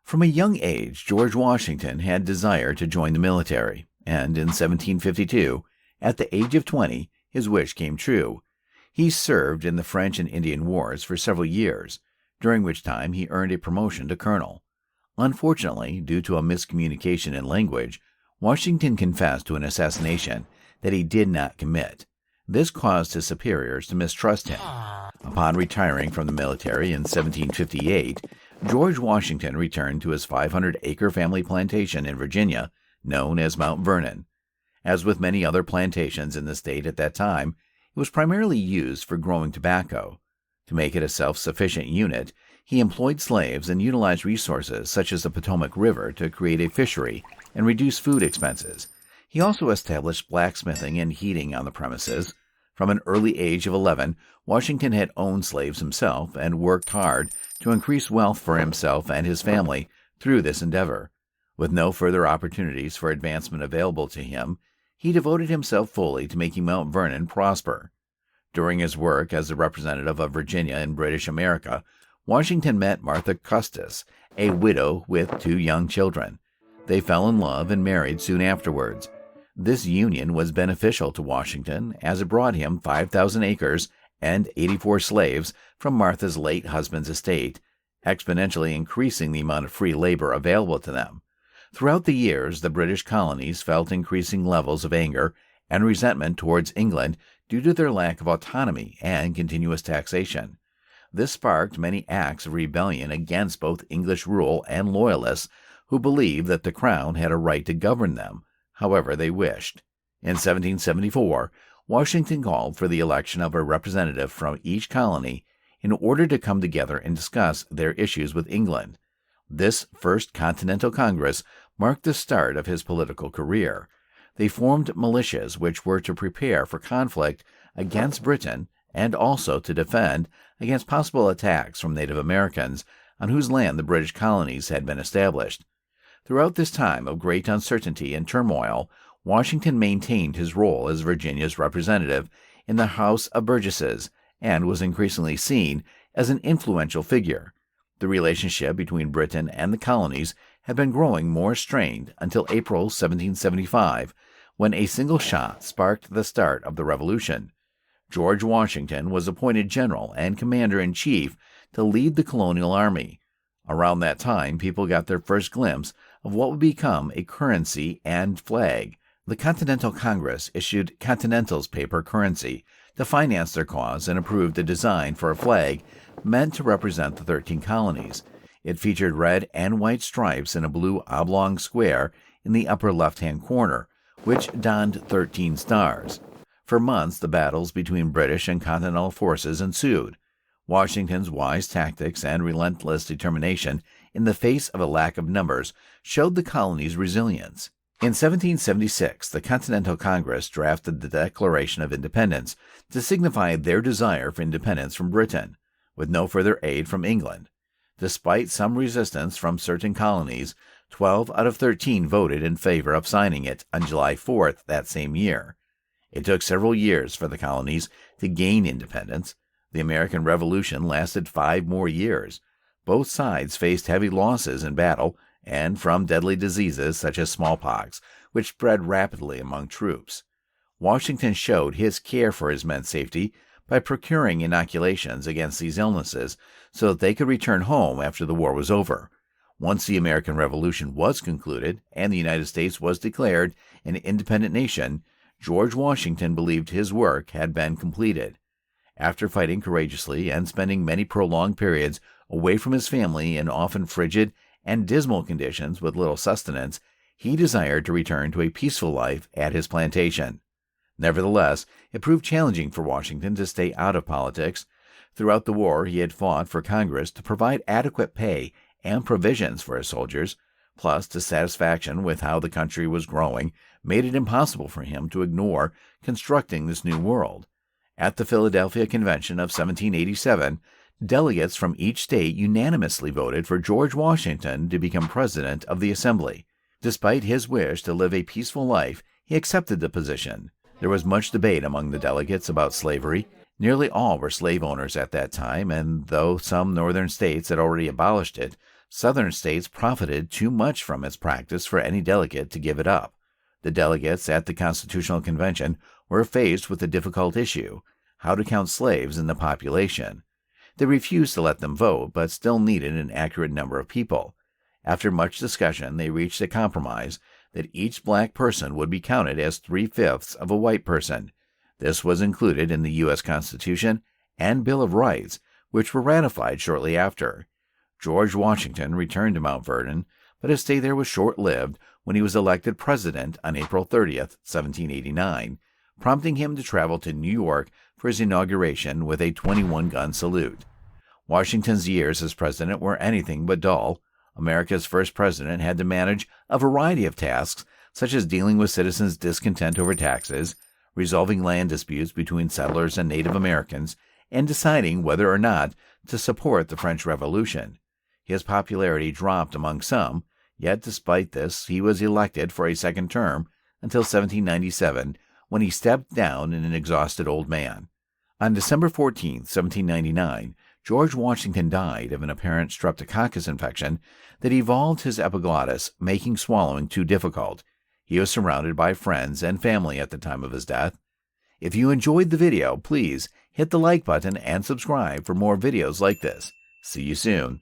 From a young age, George Washington had desire to join the military, and in 1752, at the age of 20, his wish came true. He served in the French and Indian Wars for several years, during which time he earned a promotion to colonel. Unfortunately, due to a miscommunication in language, Washington confessed to an assassination that he did not commit. This caused his superiors to mistrust him. Upon retiring from the military in 1758, George Washington returned to his 500-acre family plantation in Virginia, known as Mount Vernon. As with many other plantations in the state at that time, it was primarily used for growing tobacco. To make it a self-sufficient unit, he employed slaves and utilized resources such as the Potomac River to create a fishery and reduce food expenses. He also established blacksmithing and heating on the premises. From an early age of 11, Washington had owned slaves himself and worked hard to increase wealth for himself and his family through this endeavor. With no further opportunities for advancement available to him, he devoted himself fully to making Mount Vernon prosper. During his work as the representative of Virginia in British America, Washington met Martha Custis, a widow with 2 young children. They fell in love and married soon afterwards. This union was beneficial to Washington as it brought him 5,000 acres and 84 slaves from Martha's late husband's estate, exponentially increasing the amount of free labor available to them. Throughout the years, the British colonies felt increasing levels of anger and resentment towards England due to their lack of autonomy and continuous taxation. This sparked many acts of rebellion against both English rule and loyalists who believed that the crown had a right to govern them however they wished. In 1774, Washington called for the election of a representative from each colony in order to come together and discuss their issues with England. This First Continental Congress marked the start of his political career. They formed militias which were to prepare for conflict against Britain and also to defend against possible attacks from Native Americans on whose land the British colonies had been established. Throughout this time of great uncertainty and turmoil, Washington maintained his role as Virginia's representative in the House of Burgesses and was increasingly seen as an influential figure. The relationship between Britain and the colonies had been growing more strained until April 1775, when a single shot sparked the start of the Revolution. George Washington was appointed general and commander-in-chief to lead the colonial army. Around that time, people got their first glimpse of what would become a currency and flag. The Continental Congress issued Continental's paper currency to finance their cause and approved the design for a flag meant to represent the 13 colonies. It featured red and white stripes in a blue oblong square in the upper left-hand corner, which donned 13 stars. For months, the battles between British and Continental forces ensued. Washington's wise tactics and relentless determination in the face of a lack of numbers showed the colony's resilience. In 1776, the Continental Congress drafted the Declaration of Independence to signify their desire for independence from Britain, with no further aid from England. Despite some resistance from certain colonies, 12 out of 13 voted in favor of signing it on July 4th that same year. It took several years for the colonies to gain independence. The American Revolution lasted 5 more years. Both sides faced heavy losses in battle and from deadly diseases such as smallpox, which spread rapidly among troops. Washington showed his care for his men's safety by procuring inoculations against these illnesses so that they could return home after the war was over. Once the American Revolution was concluded and the United States was declared an independent nation, George Washington believed his work had been completed. After fighting courageously and spending many prolonged periods away from his family in often frigid and dismal conditions with little sustenance, he desired to return to a peaceful life at his plantation. Nevertheless, it proved challenging for Washington to stay out of politics. Throughout the war, he had fought for Congress to provide adequate pay and provisions for his soldiers, plus dissatisfaction with how the country was growing made it impossible for him to ignore constructing this new world. At the Philadelphia Convention of 1787, delegates from each state unanimously voted for George Washington to become president of the Assembly. Despite his wish to live a peaceful life, he accepted the position. There was much debate among the delegates about slavery. Nearly all were slave owners at that time, and though some northern states had already abolished it, Southern states profited too much from its practice for any delegate to give it up. The delegates at the Constitutional Convention were faced with a difficult issue: how to count slaves in the population. They refused to let them vote, but still needed an accurate number of people. After much discussion, they reached a compromise that each black person would be counted as 3/5 of a white person. This was included in the U.S. Constitution and Bill of Rights, which were ratified shortly after. George Washington returned to Mount Vernon, but his stay there was short-lived when he was elected president on April 30, 1789, prompting him to travel to New York for his inauguration with a 21-gun salute. Washington's years as president were anything but dull. America's first president had to manage a variety of tasks, such as dealing with citizens' discontent over taxes, resolving land disputes between settlers and Native Americans, and deciding whether or not to support the French Revolution. His popularity dropped among some, yet despite this, he was elected for a second term until 1797, when he stepped down an exhausted old man. On December 14, 1799, George Washington died of an apparent streptococcus infection that evolved his epiglottis, making swallowing too difficult. He was surrounded by friends and family at the time of his death. If you enjoyed the video, please hit the like button and subscribe for more videos like this. See you soon.